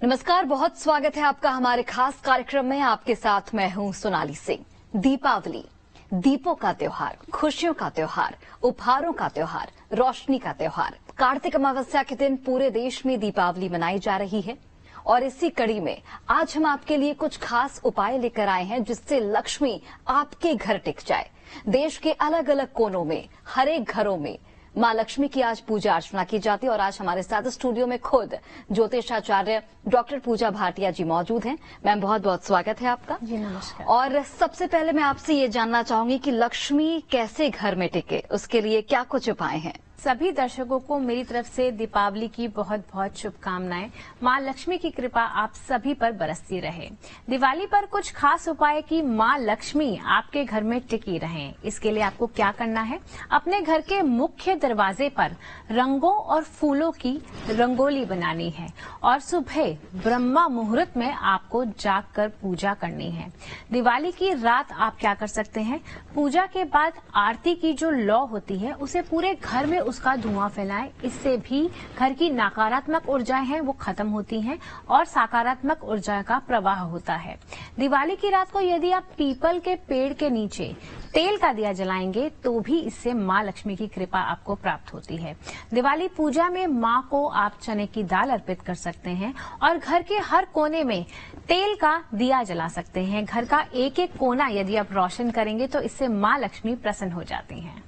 नमस्कार, बहुत स्वागत है आपका हमारे खास कार्यक्रम में। आपके साथ मैं हूं सोनाली सिंह। दीपावली, दीपों का त्योहार, खुशियों का त्योहार, उपहारों का त्योहार, रोशनी का त्योहार। कार्तिक अमावस्या के दिन पूरे देश में दीपावली मनाई जा रही है और इसी कड़ी में आज हम आपके लिए कुछ खास उपाय लेकर आए हैं जिससे लक्ष्मी आपके घर टिक जाए। देश के अलग अलग कोनों में, हर एक घरों में मां लक्ष्मी की आज पूजा अर्चना की जाती है और आज हमारे साथ स्टूडियो में खुद ज्योतिषाचार्य डॉक्टर पूजा भाटिया जी मौजूद हैं। मैम, बहुत बहुत स्वागत है आपका। जी नमस्कार। और सबसे पहले मैं आपसे ये जानना चाहूंगी कि लक्ष्मी कैसे घर में टिके, उसके लिए क्या कुछ उपाय हैं? सभी दर्शकों को मेरी तरफ से दीपावली की बहुत बहुत शुभकामनाएं। मां लक्ष्मी की कृपा आप सभी पर बरसती रहे। दिवाली पर कुछ खास उपाय कि मां लक्ष्मी आपके घर में टिकी रहें। इसके लिए आपको क्या करना है, अपने घर के मुख्य दरवाजे पर रंगों और फूलों की रंगोली बनानी है और सुबह ब्रह्मा मुहूर्त में आपको जागकर पूजा करनी है। दिवाली की रात आप क्या कर सकते हैं, पूजा के बाद आरती की जो लौ होती है उसे पूरे घर में उसका धुआं फैलाएं। इससे भी घर की नकारात्मक ऊर्जाएं हैं वो खत्म होती हैं और सकारात्मक ऊर्जा का प्रवाह होता है। दिवाली की रात को यदि आप पीपल के पेड़ के नीचे तेल का दिया जलाएंगे तो भी इससे मां लक्ष्मी की कृपा आपको प्राप्त होती है। दिवाली पूजा में मां को आप चने की दाल अर्पित कर सकते हैं और घर के हर कोने में तेल का दिया जला सकते हैं। घर का एक एक कोना यदि आप रोशन करेंगे तो इससे मां लक्ष्मी प्रसन्न हो जाती हैं।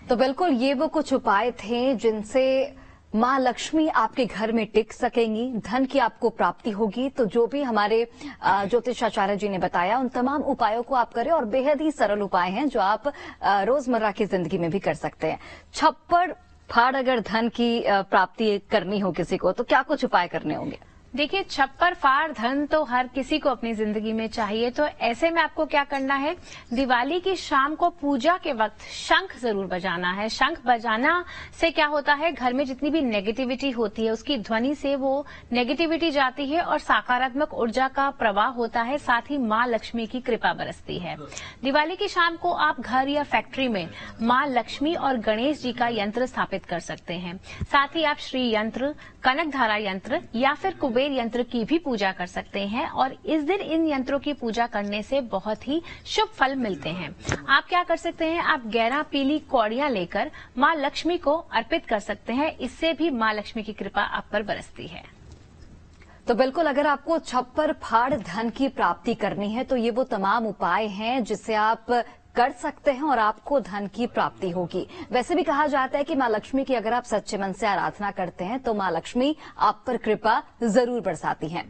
तो बिल्कुल ये वो कुछ उपाय थे जिनसे मां लक्ष्मी आपके घर में टिक सकेंगी, धन की आपको प्राप्ति होगी। तो जो भी हमारे ज्योतिषाचार्य जी ने बताया उन तमाम उपायों को आप करें और बेहद ही सरल उपाय हैं जो आप रोजमर्रा की जिंदगी में भी कर सकते हैं। छप्पड़ फाड़ अगर धन की प्राप्ति करनी हो किसी को तो क्या कुछ उपाय करने होंगे? देखिए, छप्पर फाड़ धन तो हर किसी को अपनी जिंदगी में चाहिए। तो ऐसे में आपको क्या करना है, दिवाली की शाम को पूजा के वक्त शंख जरूर बजाना है। शंख बजाना से क्या होता है, घर में जितनी भी नेगेटिविटी होती है उसकी ध्वनि से वो नेगेटिविटी जाती है और सकारात्मक ऊर्जा का प्रवाह होता है। साथ ही मां लक्ष्मी की कृपा बरसती है। दिवाली की शाम को आप घर या फैक्ट्री में मां लक्ष्मी और गणेश जी का यंत्र स्थापित कर सकते हैं। साथ ही आप श्री यंत्र, कनकधारा यंत्र या फिर कुबेर यंत्र की भी पूजा कर सकते हैं और इस दिन इन यंत्रों की पूजा करने से बहुत ही शुभ फल मिलते हैं। आप क्या कर सकते हैं, आप 11 पीली कौड़ियां लेकर मां लक्ष्मी को अर्पित कर सकते हैं। इससे भी मां लक्ष्मी की कृपा आप पर बरसती है। तो बिल्कुल, अगर आपको छप्पर फाड़ धन की प्राप्ति करनी है तो ये वो तमाम उपाय हैं जिससे आप कर सकते हैं और आपको धन की प्राप्ति होगी। वैसे भी कहा जाता है कि मां लक्ष्मी की अगर आप सच्चे मन से आराधना करते हैं तो मां लक्ष्मी आप पर कृपा जरूर बरसाती हैं।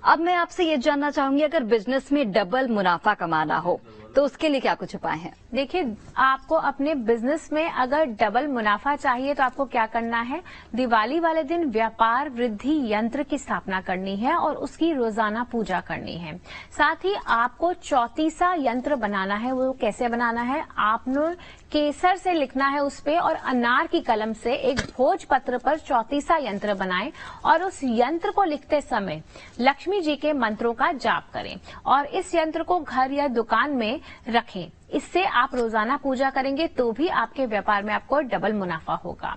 अब मैं आपसे ये जानना चाहूंगी, अगर बिजनेस में डबल मुनाफा कमाना हो तो उसके लिए क्या कुछ उपाय हैं? देखिए, आपको अपने बिजनेस में अगर डबल मुनाफा चाहिए तो आपको क्या करना है, दिवाली वाले दिन व्यापार वृद्धि यंत्र की स्थापना करनी है और उसकी रोजाना पूजा करनी है। साथ ही आपको चौतीसा यंत्र बनाना है। वो कैसे बनाना है, आपने केसर से लिखना है उस पे और अनार की कलम से एक भोज पत्र पर चौतीसा यंत्र बनाएं और उस यंत्र को लिखते समय लक्ष्मी जी के मंत्रों का जाप करें और इस यंत्र को घर या दुकान में रखें। इससे आप रोजाना पूजा करेंगे तो भी आपके व्यापार में आपको डबल मुनाफा होगा।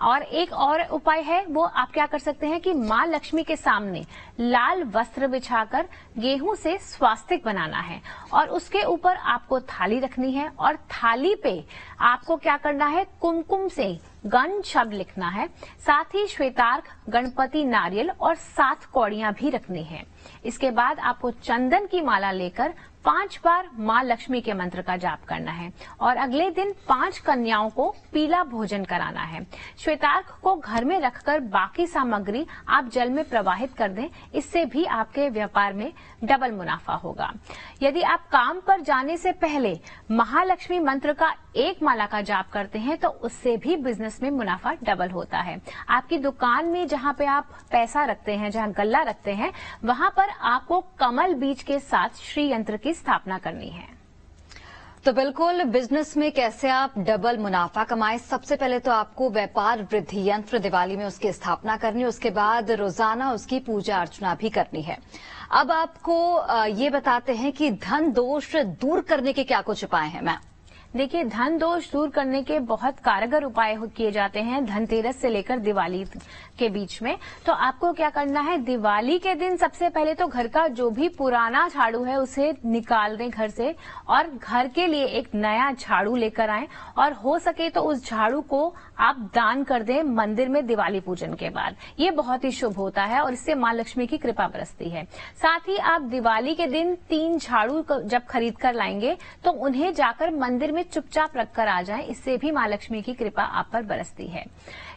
और एक और उपाय है, वो आप क्या कर सकते हैं कि मां लक्ष्मी के सामने लाल वस्त्र बिछाकर गेहूं से स्वास्तिक बनाना है और उसके ऊपर आपको थाली रखनी है और थाली पे आपको क्या करना है, कुमकुम से गण शब्द लिखना है। साथ ही श्वेतार्क, गणपति, नारियल और 7 कौड़ियां भी रखनी है। इसके बाद आपको चंदन की माला लेकर 5 बार मां लक्ष्मी के मंत्र का जाप करना है और अगले दिन 5 कन्याओं को पीला भोजन कराना है। श्वेतार्क को घर में रखकर बाकी सामग्री आप जल में प्रवाहित कर दें। इससे भी आपके व्यापार में डबल मुनाफा होगा। यदि आप काम पर जाने से पहले महालक्ष्मी मंत्र का 1 माला का जाप करते हैं तो उससे भी बिजनेस में मुनाफा डबल होता है। आपकी दुकान में जहां पे आप पैसा रखते हैं, जहां गल्ला रखते हैं, वहां पर आपको कमल बीज के साथ श्री यंत्र की स्थापना करनी है। तो बिल्कुल, बिजनेस में कैसे आप डबल मुनाफा कमाएं, सबसे पहले तो आपको व्यापार वृद्धि यंत्र दिवाली में उसकी स्थापना करनी है, उसके बाद रोजाना उसकी पूजा अर्चना भी करनी है। अब आपको ये बताते हैं कि धन दोष दूर करने के क्या कुछ उपाय हैं मैम? देखिए, धन दोष दूर करने के बहुत कारगर उपाय किए जाते हैं धनतेरस से लेकर दिवाली के बीच में। तो आपको क्या करना है, दिवाली के दिन सबसे पहले तो घर का जो भी पुराना झाड़ू है उसे निकाल दें घर से और घर के लिए एक नया झाड़ू लेकर आएं और हो सके तो उस झाड़ू को आप दान कर दें मंदिर में दिवाली पूजन के बाद। ये बहुत ही शुभ होता है और इससे मां लक्ष्मी की कृपा बरसती है। साथ ही आप दिवाली के दिन 3 झाड़ू जब खरीद कर लाएंगे तो उन्हें जाकर मंदिर में चुपचाप रखकर आ जाएं, इससे भी मां लक्ष्मी की कृपा आप पर बरसती है।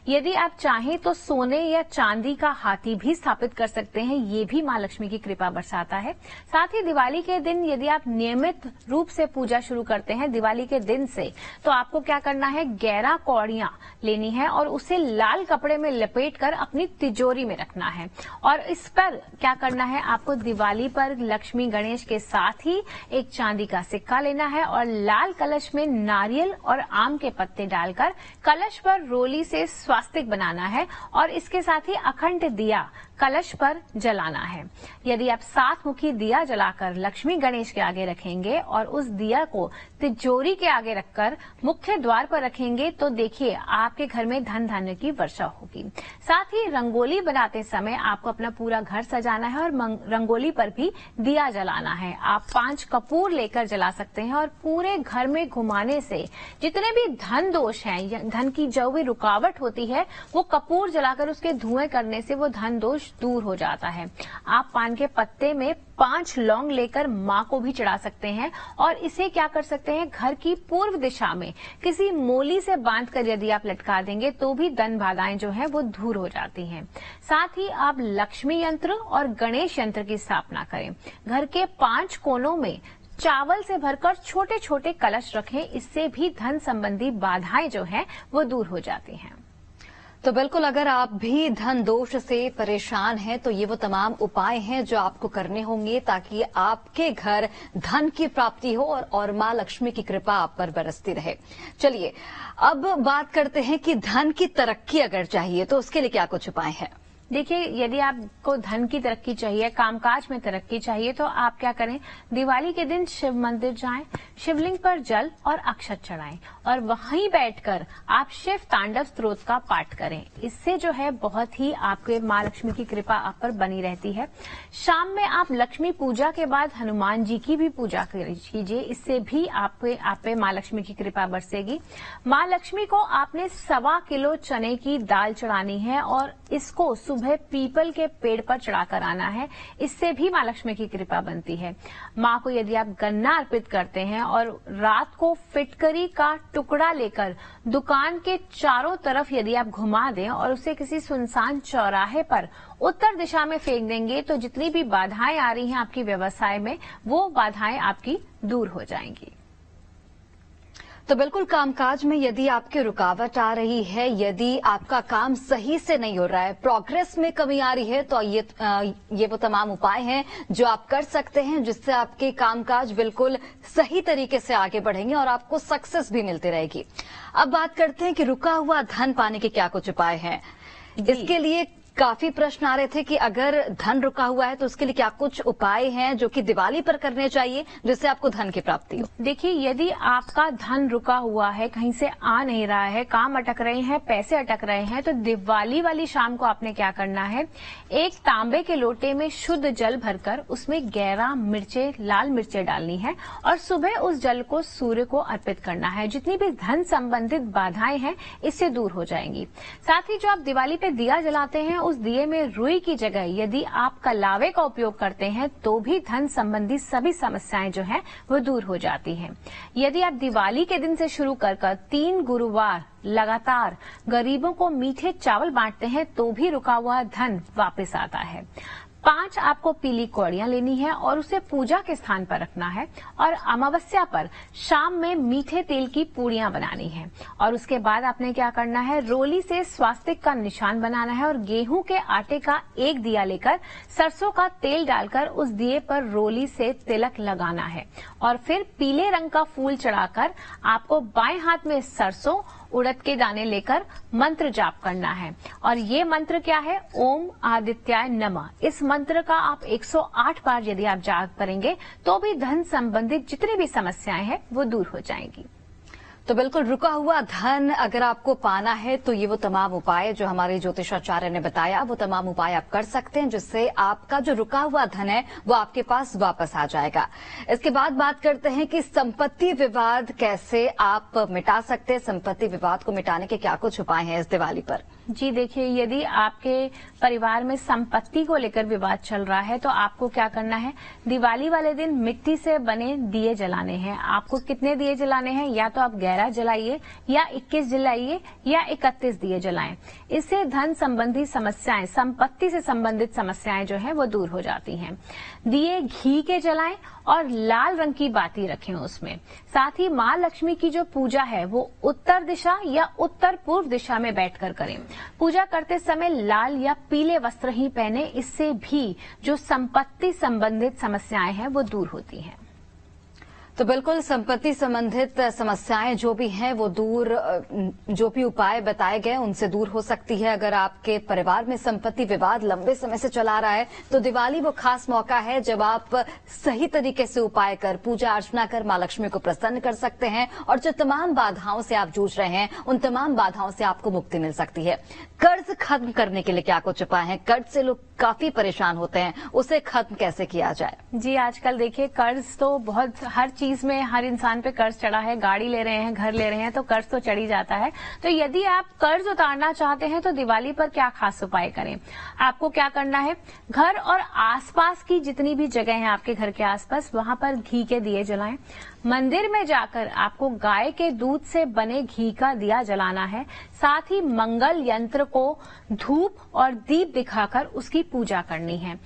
यदि आप चाहें तो सोने या चांदी का हाथी भी स्थापित कर सकते हैं, ये भी मां लक्ष्मी की कृपा बरसाता है। साथ ही दिवाली के दिन यदि आप नियमित रूप से पूजा शुरू करते हैं दिवाली के दिन से, तो आपको क्या करना है, 11 कौड़ियां लेनी है और उसे लाल कपड़े में लपेटकर अपनी तिजोरी में रखना है। और इस पर क्या करना है, आपको दिवाली पर लक्ष्मी गणेश के साथ ही एक चांदी का सिक्का लेना है और लाल कलश में नारियल और आम के पत्ते डालकर कलश पर रोली से स्वास्तिक बनाना है और इसके साथ ही अखंड दिया कलश पर जलाना है। यदि आप 7 मुखी दिया जलाकर लक्ष्मी गणेश के आगे रखेंगे और उस दिया को तिजोरी के आगे रखकर मुख्य द्वार पर रखेंगे तो देखिए आपके घर में धन धान्य की वर्षा होगी। साथ ही रंगोली बनाते समय आपको अपना पूरा घर सजाना है और रंगोली पर भी दिया जलाना है। आप 5 कपूर लेकर जला सकते हैं और पूरे घर में घुमाने से जितने भी धन दोष हैं, धन की जो भी रुकावट होती है, वो कपूर जलाकर उसके धुएं करने से वो धन दोष दूर हो जाता है। आप पान के पत्ते में 5 लौंग लेकर मां को भी चढ़ा सकते हैं और इसे क्या कर सकते हैं, घर की पूर्व दिशा में किसी मोली से बांधकर यदि आप लटका देंगे तो भी धन बाधाएं जो है वो दूर हो जाती हैं। साथ ही आप लक्ष्मी यंत्र और गणेश यंत्र की स्थापना करें। घर के 5 कोनों में चावल से भरकर छोटे छोटे कलश रखें, इससे भी धन संबंधी बाधाएं जो है वो दूर हो जाती हैं। तो बिल्कुल, अगर आप भी धन दोष से परेशान हैं तो ये वो तमाम उपाय हैं जो आपको करने होंगे ताकि आपके घर धन की प्राप्ति हो और मां लक्ष्मी की कृपा आप पर बरसती रहे। चलिए अब बात करते हैं कि धन की तरक्की अगर चाहिए तो उसके लिए क्या कुछ उपाय हैं। देखिए, यदि आपको धन की तरक्की चाहिए, कामकाज में तरक्की चाहिए, तो आप क्या करें, दिवाली के दिन शिव मंदिर जाएं, शिवलिंग पर जल और अक्षत चढ़ाएं और वहीं बैठकर आप शिव तांडव स्तोत्र का पाठ करें। इससे जो है बहुत ही आपके मां लक्ष्मी की कृपा आप पर बनी रहती है। शाम में आप लक्ष्मी पूजा के बाद हनुमान जी की भी पूजा कीजिए, इससे भी आप पे मां लक्ष्मी की कृपा बरसेगी। मां लक्ष्मी को आपने 1.25 किलो चने की दाल चढ़ानी है और इसको सुबह पीपल के पेड़ पर चढ़ाकर आना है, इससे भी मां लक्ष्मी की कृपा बनती है। मां को यदि आप गन्ना अर्पित करते हैं और रात को फिटकरी का टुकड़ा लेकर दुकान के चारों तरफ यदि आप घुमा दें और उसे किसी सुनसान चौराहे पर उत्तर दिशा में फेंक देंगे तो जितनी भी बाधाएं आ रही हैं आपकी व्यवसाय में, वो बाधाएं आपकी दूर हो जाएंगी। तो बिल्कुल, कामकाज में यदि आपकी रुकावट आ रही है, यदि आपका काम सही से नहीं हो रहा है, प्रोग्रेस में कमी आ रही है, तो ये वो तमाम उपाय हैं जो आप कर सकते हैं जिससे आपके कामकाज बिल्कुल सही तरीके से आगे बढ़ेंगे और आपको सक्सेस भी मिलती रहेगी। अब बात करते हैं कि रुका हुआ धन पाने के क्या कुछ उपाय हैं। इसके लिए काफी प्रश्न आ रहे थे कि अगर धन रुका हुआ है तो उसके लिए क्या कुछ उपाय हैं जो कि दिवाली पर करने चाहिए जिससे आपको धन की प्राप्ति हो। देखिए, यदि आपका धन रुका हुआ है, कहीं से आ नहीं रहा है, काम अटक रहे हैं, पैसे अटक रहे हैं, तो दिवाली वाली शाम को आपने क्या करना है, एक तांबे के लोटे में शुद्ध जल भरकर उसमें 11 मिर्चें, लाल मिर्चें डालनी है और सुबह उस जल को सूर्य को अर्पित करना है। जितनी भी धन संबंधित बाधाएं हैं इससे दूर हो जाएंगी। साथ ही जो आप दिवाली पे दिया जलाते हैं उस दिए में रुई की जगह यदि आप कलावे का उपयोग करते हैं तो भी धन संबंधी सभी समस्याएं जो हैं वो दूर हो जाती हैं। यदि आप दिवाली के दिन से शुरू कर 3 गुरुवार लगातार गरीबों को मीठे चावल बांटते हैं तो भी रुका हुआ धन वापस आता है। 5 आपको पीली कौड़ियां लेनी है और उसे पूजा के स्थान पर रखना है और अमावस्या पर शाम में मीठे तेल की पूड़ियां बनानी है और उसके बाद आपने क्या करना है, रोली से स्वास्तिक का निशान बनाना है और गेहूं के आटे का एक दिया लेकर सरसों का तेल डालकर उस दिए पर रोली से तिलक लगाना है और फिर पीले रंग का फूल चढ़ाकर आपको बाएं हाथ में सरसों, उड़द के दाने लेकर मंत्र जाप करना है और ये मंत्र क्या है, ओम आदित्याय नमः। इस मंत्र का आप 108 बार यदि आप जाप करेंगे तो भी धन संबंधित जितनी भी समस्याएं हैं वो दूर हो जाएंगी। तो बिल्कुल रुका हुआ धन अगर आपको पाना है तो ये वो तमाम उपाय जो हमारे ज्योतिषाचार्य ने बताया, वो तमाम उपाय आप कर सकते हैं जिससे आपका जो रुका हुआ धन है वो आपके पास वापस आ जाएगा। इसके बाद बात करते हैं कि संपत्ति विवाद कैसे आप मिटा सकते हैं। संपत्ति विवाद को मिटाने के क्या कुछ उपाय हैं इस दिवाली पर? जी देखिए, यदि आपके परिवार में संपत्ति को लेकर विवाद चल रहा है तो आपको क्या करना है, दिवाली वाले दिन मिट्टी से बने दिए जलाने हैं। आपको कितने दिए जलाने हैं? या तो आप 11 जलाइए या 21 जलाइए या 31 दिए जलाएं। इससे धन संबंधी समस्याएं, संपत्ति से संबंधित समस्याएं जो है वो दूर हो जाती हैं। दिए घी के जलाएं और लाल रंग की बाती रखें उसमें। साथ ही माँ लक्ष्मी की जो पूजा है वो उत्तर दिशा या उत्तर पूर्व दिशा में बैठकर करें। पूजा करते समय लाल या पीले वस्त्र ही पहने, इससे भी जो संपत्ति संबंधित समस्याएं हैं वो दूर होती हैं। तो बिल्कुल संपत्ति संबंधित समस्याएं जो भी हैं वो दूर, जो भी उपाय बताए गए उनसे दूर हो सकती है। अगर आपके परिवार में संपत्ति विवाद लंबे समय से चला रहा है तो दिवाली वो खास मौका है जब आप सही तरीके से उपाय कर, पूजा अर्चना कर मां लक्ष्मी को प्रसन्न कर सकते हैं और जो तमाम बाधाओं से आप जूझ रहे हैं उन तमाम बाधाओं से आपको मुक्ति मिल सकती है। कर्ज खत्म करने के लिए क्या कुछ उपाय हैं? कर्ज से लोग काफी परेशान होते हैं, उसे खत्म कैसे किया जाए? जी आजकल देखिए कर्ज तो बहुत, हर चीज में हर इंसान पे कर्ज चढ़ा है। गाड़ी ले रहे हैं, घर ले रहे हैं तो कर्ज तो चढ़ ही जाता है। तो यदि आप कर्ज उतारना चाहते हैं तो दिवाली पर क्या खास उपाय करें? आपको क्या करना है, घर और आसपास की जितनी भी जगह है आपके घर के आसपास, वहां पर घी के दिए जलाएं। मंदिर में जाकर आपको गाय के दूध से बने घी का दिया जलाना है। साथ ही मंगल यंत्र को धूप और दीप दिखाकर उसकी पूजा करनी है।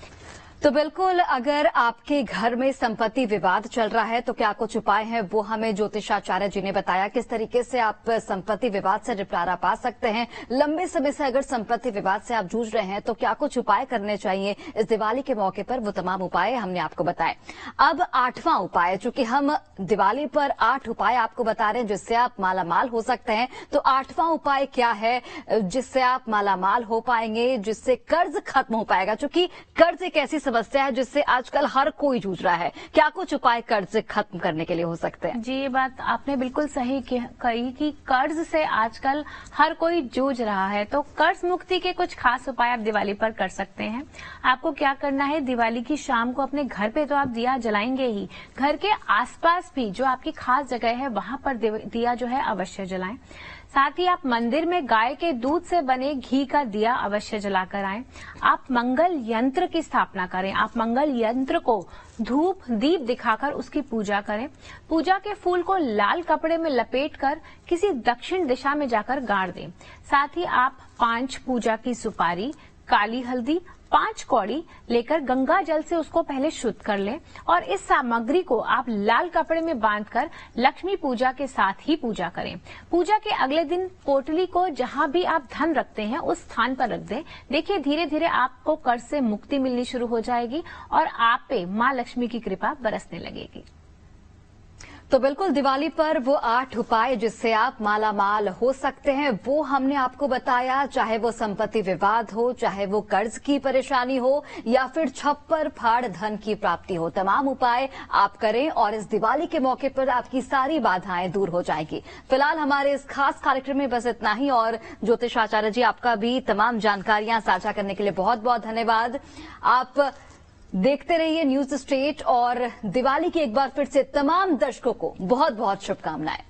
तो बिल्कुल अगर आपके घर में संपत्ति विवाद चल रहा है तो क्या कुछ उपाय हैं वो हमें ज्योतिषाचार्य जी ने बताया। किस तरीके से आप संपत्ति विवाद से निपटारा पा सकते हैं। लंबे समय से अगर संपत्ति विवाद से आप जूझ रहे हैं तो क्या कुछ उपाय करने चाहिए इस दिवाली के मौके पर, वो तमाम उपाय हमने आपको बताए। अब 8वां उपाय, चूंकि हम दिवाली पर 8 उपाय आपको बता रहे हैं जिससे आप मालामाल हो सकते हैं, तो 8वां उपाय क्या है जिससे आप मालामाल हो पाएंगे, जिससे कर्ज खत्म हो पाएगा? चूंकि कर्ज एक ऐसी समस्या है जिससे आजकल हर कोई जूझ रहा है। क्या कुछ उपाय कर्ज खत्म करने के लिए हो सकते हैं? जी, ये बात आपने बिल्कुल सही कही कि कर्ज से आजकल हर कोई जूझ रहा है। तो कर्ज मुक्ति के कुछ खास उपाय आप दिवाली पर कर सकते हैं। आपको क्या करना है, दिवाली की शाम को अपने घर पे तो आप दिया जलाएंगे ही, घर के आसपास भी जो आपकी खास जगह है वहां पर दिया जो है अवश्य जलाएं। साथ ही आप मंदिर में गाय के दूध से बने घी का दिया अवश्य जलाकर आएं। आप मंगल यंत्र की स्थापना करें। आप मंगल यंत्र को धूप दीप दिखाकर उसकी पूजा करें। पूजा के फूल को लाल कपड़े में लपेटकर किसी दक्षिण दिशा में जाकर गाड़ दें। साथ ही आप 5 पूजा की सुपारी, काली हल्दी, 5 कौड़ी लेकर गंगा जल से उसको पहले शुद्ध कर लें और इस सामग्री को आप लाल कपड़े में बांधकर लक्ष्मी पूजा के साथ ही पूजा करें। पूजा के अगले दिन पोटली को जहां भी आप धन रखते हैं उस स्थान पर रख दें। देखिए धीरे धीरे आपको कर्ज से मुक्ति मिलनी शुरू हो जाएगी और आप पे मां लक्ष्मी की कृपा बरसने लगेगी। तो बिल्कुल दिवाली पर वो 8 उपाय जिससे आप मालामाल हो सकते हैं वो हमने आपको बताया। चाहे वो संपत्ति विवाद हो, चाहे वो कर्ज की परेशानी हो या फिर छप्पर फाड़ धन की प्राप्ति हो, तमाम उपाय आप करें और इस दिवाली के मौके पर आपकी सारी बाधाएं दूर हो जाएंगी। फिलहाल हमारे इस खास कार्यक्रम में बस इतना ही और ज्योतिषाचार्य जी आपका भी तमाम जानकारियां साझा करने के लिए बहुत बहुत धन्यवाद। आप देखते रहिए न्यूज स्टेट और दिवाली की एक बार फिर से तमाम दर्शकों को बहुत बहुत शुभकामनाएं।